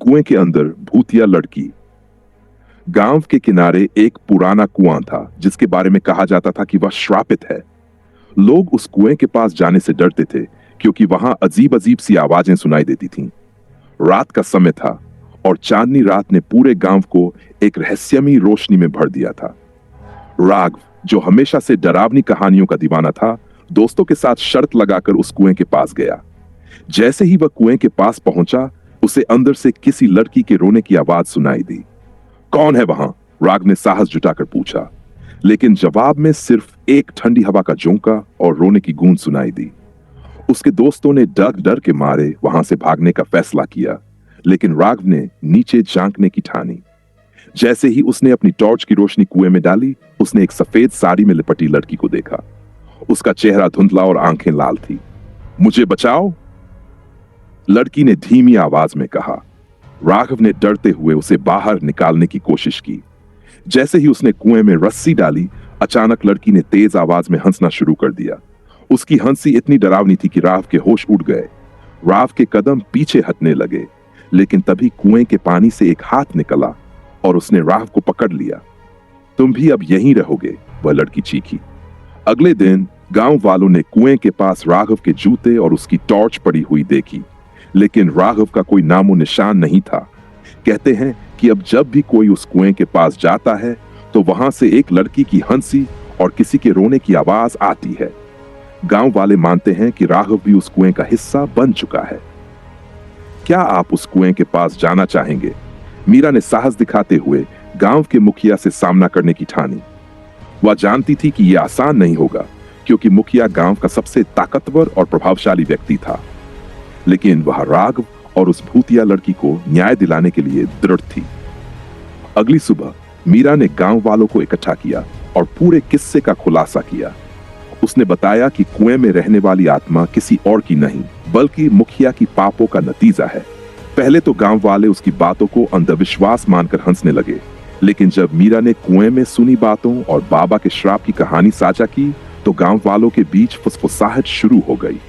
कुएं के अंदर भूतिया लड़की। गांव के किनारे एक पुराना कुआं था जिसके बारे में कहा जाता था कि वह श्रापित है। लोग उस कुएं के पास जाने से डरते थे क्योंकि वहां अजीब अजीब सी आवाजें सुनाई देती थीं। रात का समय था और चांदनी रात ने पूरे गांव को एक रहस्यमयी रोशनी में भर दिया था। राघव, जो हमेशा से डरावनी कहानियों का दीवाना था, दोस्तों के साथ शर्त लगाकर उस कुएं के पास गया। जैसे ही वह कुएं के पास पहुंचा, उसे अंदर से किसी लड़की के रोने की आवाज सुनाई दी। कौन है वहां? राघव ने साहस जुटाकर पूछा, लेकिन जवाब में सिर्फ एक ठंडी हवा का झोंका और रोने की गूंज सुनाई दी। उसके दोस्तों ने डर डर के मारे वहां से भागने का फैसला किया, लेकिन राघव ने नीचे झांकने की ठानी। जैसे ही उसने अपनी टॉर्च की रोशनी कुएं में डाली, उसने एक सफेद साड़ी में लिपटी लड़की को देखा। उसका चेहरा धुंधला और आंखें लाल थी। मुझे बचाओ, लड़की ने धीमी आवाज में कहा। राघव ने डरते हुए उसे बाहर निकालने की कोशिश की। जैसे ही उसने कुएं में रस्सी डाली, अचानक लड़की ने तेज आवाज में हंसना शुरू कर दिया। उसकी हंसी इतनी डरावनी थी कि राघव के होश उड़ गए। राघव के कदम पीछे हटने लगे, लेकिन तभी कुएं के पानी से एक हाथ निकला और उसने राघव को पकड़ लिया। तुम भी अब यहीं रहोगे, वह लड़की चीखी। अगले दिन गांव वालों ने कुएं के पास राघव के जूते और उसकी टॉर्च पड़ी हुई देखी, लेकिन राघव का कोई नामो निशान नहीं था। कहते हैं कि अब जब भी कोई उस कुएं के पास जाता है तो वहां से एक लड़की की हंसी और किसी के रोने की आवाज आती है। गांव वाले मानते हैं कि राघव भी उस कुएं का हिस्सा बन चुका है। क्या आप उस कुएं के पास जाना चाहेंगे? मीरा ने साहस दिखाते हुए गांव के मुखिया से सामना करने की ठानी। वह जानती थी कि यह आसान नहीं होगा, क्योंकि मुखिया गांव का सबसे ताकतवर और प्रभावशाली व्यक्ति था, लेकिन वह राघव और उस भूतिया लड़की को न्याय दिलाने के लिए दृढ़ थी। अगली सुबह मीरा ने गांव वालों को इकट्ठा किया और पूरे किस्से का खुलासा किया। उसने बताया कि कुएं में रहने वाली आत्मा किसी और की नहीं, बल्कि मुखिया की पापों का नतीजा है। पहले तो गांव वाले उसकी बातों को अंधविश्वास मानकर हंसने लगे, लेकिन जब मीरा ने कुएं में सुनी बातों और बाबा के श्राप की कहानी साझा की, तो गांव वालों के बीच फुसफुसाहट शुरू हो गई।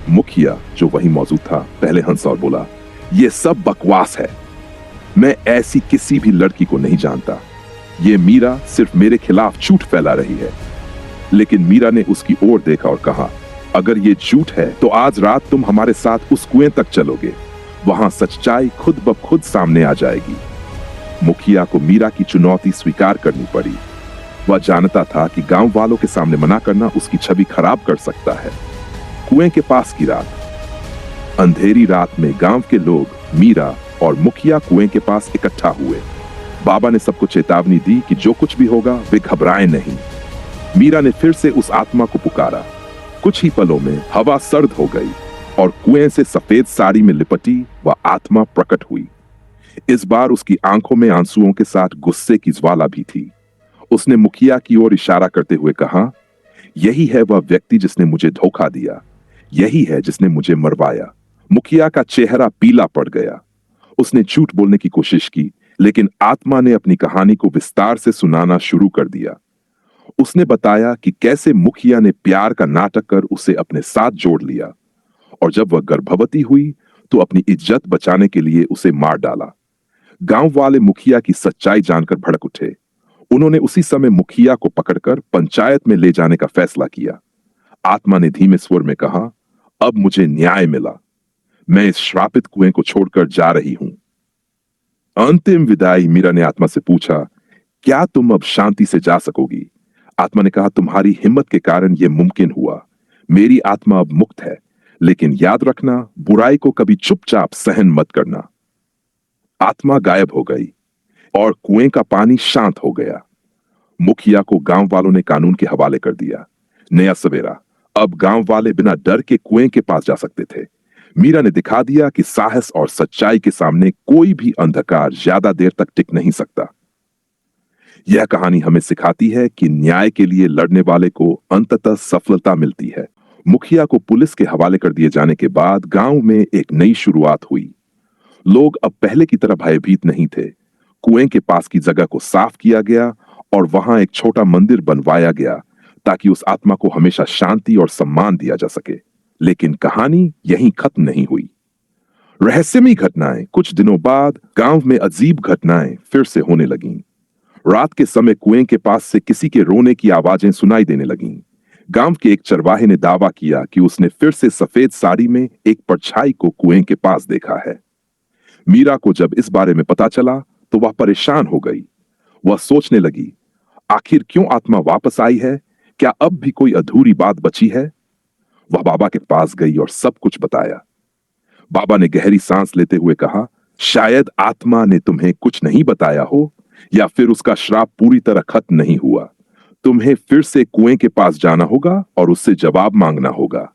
मुखिया, जो वहीं मौजूद था, पहले हंसा और बोला, यह सब बकवास है। मैं ऐसी किसी भी लड़की को नहीं जानता। यह मीरा सिर्फ मेरे खिलाफ झूठ फैला रही है। लेकिन मीरा ने उसकी ओर देखा और कहा, अगर ये झूठ है तो आज रात तुम हमारे साथ उस कुएं तक चलोगे। वहां सच्चाई खुद ब खुद सामने आ जाएगी। मुखिया को मीरा की चुनौती स्वीकार करनी पड़ी। वह जानता था कि गांव वालों के सामने मना करना उसकी छवि खराब कर सकता है। कुएं के पास की रात। अंधेरी रात में गांव के लोग, मीरा और मुखिया कुएं के पास इकट्ठा हुए। बाबा ने सबको चेतावनी दी कि जो कुछ भी होगा वे घबराएं नहीं। मीरा ने फिर से उस आत्मा को पुकारा। कुछ ही पलों में हवा सर्द हो गई और कुएं से सफेद साड़ी में लिपटी वह आत्मा प्रकट हुई। इस बार उसकी आंखों में आंसुओं के साथ गुस्से की ज्वाला भी थी। उसने मुखिया की ओर इशारा करते हुए कहा, यही है वह व्यक्ति जिसने मुझे धोखा दिया। यही है जिसने मुझे मरवाया। मुखिया का चेहरा पीला पड़ गया। उसने झूठ बोलने की कोशिश की, लेकिन आत्मा ने अपनी कहानी को विस्तार से सुनाना शुरू कर दिया। उसने बताया कि कैसे मुखिया ने प्यार का नाटक कर उसे अपने साथ जोड़ लिया, और जब वह गर्भवती हुई तो अपनी इज्जत बचाने के लिए उसे मार डाला। गांव वाले मुखिया की सच्चाई जानकर भड़क उठे। उन्होंने उसी समय मुखिया को पकड़कर पंचायत में ले जाने का फैसला किया। आत्मा ने धीमे स्वर में कहा, अब मुझे न्याय मिला। मैं इस श्रापित कुएं को छोड़कर जा रही हूं। अंतिम विदाई। मीरा ने आत्मा से पूछा, क्या तुम अब शांति से जा सकोगी? आत्मा ने कहा, तुम्हारी हिम्मत के कारण यह मुमकिन हुआ। मेरी आत्मा अब मुक्त है, लेकिन याद रखना, बुराई को कभी चुपचाप सहन मत करना। आत्मा गायब हो गई और कुएं का पानी शांत हो गया। मुखिया को गांव वालों ने कानून के हवाले कर दिया। नया सवेरा। अब गांव वाले बिना डर के कुएं के पास जा सकते थे। मीरा ने दिखा दिया कि साहस और सच्चाई के सामने कोई भी अंधकार ज्यादा देर तक टिक नहीं सकता। यह कहानी हमें सिखाती है कि न्याय के लिए लड़ने वाले को अंततः सफलता मिलती है। मुखिया को पुलिस के हवाले कर दिए जाने के बाद गांव में एक नई शुरुआत हुई। लोग अब पहले की तरह भयभीत नहीं थे। कुएं के पास की जगह को साफ किया गया और वहां एक छोटा मंदिर बनवाया गया, ताकि उस आत्मा को हमेशा शांति और सम्मान दिया जा सके। लेकिन कहानी यहीं खत्म नहीं हुई। रहस्यमयी घटनाएं। कुछ दिनों बाद गांव में अजीब घटनाएं फिर से होने लगीं। रात के समय कुएं के पास से किसी के रोने की आवाजें सुनाई देने लगीं। गांव के एक चरवाहे ने दावा किया कि उसने फिर से सफेद साड़ी में एक परछाई को कुएं के पास देखा है। मीरा को जब इस बारे में पता चला तो वह परेशान हो गई। वह सोचने लगी, आखिर क्यों आत्मा वापस आई है? क्या अब भी कोई अधूरी बात बची है? वह बाबा के पास गई और सब कुछ बताया। बाबा ने गहरी सांस लेते हुए कहा, शायद आत्मा ने तुम्हें कुछ नहीं बताया हो, या फिर उसका श्राप पूरी तरह खत्म नहीं हुआ। तुम्हें फिर से कुएं के पास जाना होगा और उससे जवाब मांगना होगा।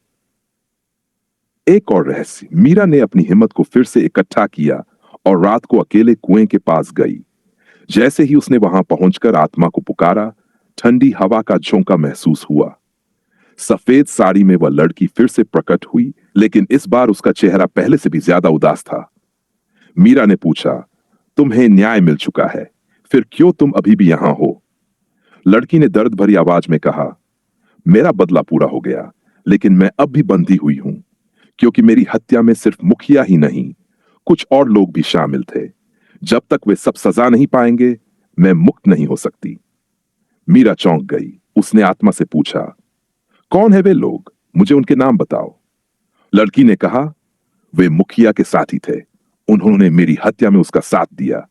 एक और रहस्य। मीरा ने अपनी हिम्मत को फिर से इकट्ठा किया और रात को अकेले कुएं के पास गई। जैसे ही उसने वहां पहुंचकर आत्मा को पुकारा, ठंडी हवा का झोंका महसूस हुआ। सफेद साड़ी में वह लड़की फिर से प्रकट हुई, लेकिन इस बार उसका चेहरा पहले से भी ज्यादा उदास था। मीरा ने पूछा, तुम्हें न्याय मिल चुका है, फिर क्यों तुम अभी भी यहां हो? लड़की ने दर्द भरी आवाज में कहा, मेरा बदला पूरा हो गया, लेकिन मैं अब भी बंधी हुई हूं, क्योंकि मेरी हत्या में सिर्फ मुखिया ही नहीं, कुछ और लोग भी शामिल थे। जब तक वे सब सजा नहीं पाएंगे, मैं मुक्त नहीं हो सकती। मीरा चौंक गई। उसने आत्मा से पूछा, कौन है वे लोग? मुझे उनके नाम बताओ। लड़की ने कहा, वे मुखिया के साथी थे। उन्होंने मेरी हत्या में उसका साथ दिया।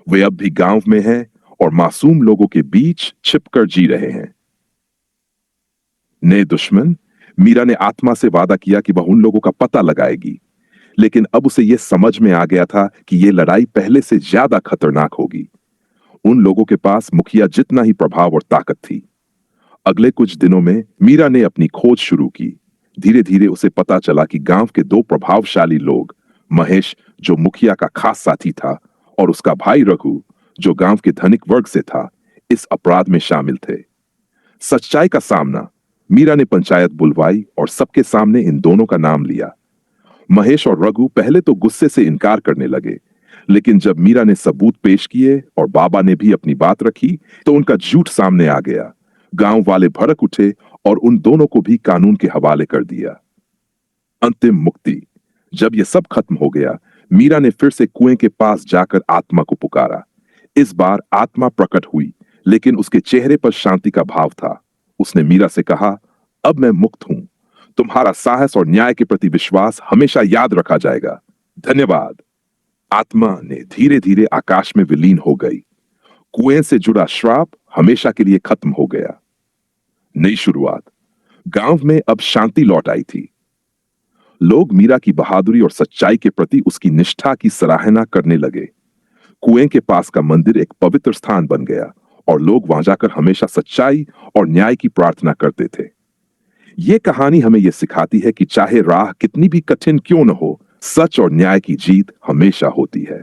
वे अब भी गांव में हैं और मासूम लोगों के बीच छिपकर जी रहे हैं। नए दुश्मन। मीरा ने आत्मा से वादा किया कि वह उन लोगों का पता लगाएगी, लेकिन अब उसे यह समझ में आ गया था कि यह लड़ाई पहले से ज्यादा खतरनाक होगी। उन लोगों के पास मुखिया जितना ही प्रभाव और ताकत थी। अगले कुछ दिनों में मीरा ने अपनी खोज शुरू की। धीरे धीरे उसे पता चला कि गांव के दो प्रभावशाली लोग, महेश जो मुखिया का खास साथी था, और उसका भाई रघु जो गांव के धनिक वर्ग से था, इस अपराध में शामिल थे। सच्चाई का सामना। मीरा ने पंचायत बुलवाई और सबके सामने इन दोनों का नाम लिया। महेश और रघु पहले तो गुस्से से इनकार करने लगे, लेकिन जब मीरा ने सबूत पेश किए और बाबा ने भी अपनी बात रखी, तो उनका झूठ सामने आ गया। गांव वाले भड़क उठे और उन दोनों को भी कानून के हवाले कर दिया। अंतिम मुक्ति। जब यह सब खत्म हो गया, मीरा ने फिर से कुएं के पास जाकर आत्मा को पुकारा। इस बार आत्मा प्रकट हुई, लेकिन उसके चेहरे पर शांति का भाव था। उसने मीरा से कहा, अब मैं मुक्त हूं। तुम्हारा साहस और न्याय के प्रति विश्वास हमेशा याद रखा जाएगा। धन्यवाद। आत्मा ने धीरे धीरे आकाश में विलीन हो गई। कुएं से जुड़ा श्राप हमेशा के लिए खत्म हो गया। नई शुरुआत। गांव में अब शांति लौट आई थी। लोग मीरा की बहादुरी और सच्चाई के प्रति उसकी निष्ठा की सराहना करने लगे। कुएं के पास का मंदिर एक पवित्र स्थान बन गया और लोग वहां जाकर हमेशा सच्चाई और न्याय की प्रार्थना करते थे। यह कहानी हमें यह सिखाती है कि चाहे राह कितनी भी कठिन क्यों न हो, सच और न्याय की जीत हमेशा होती है।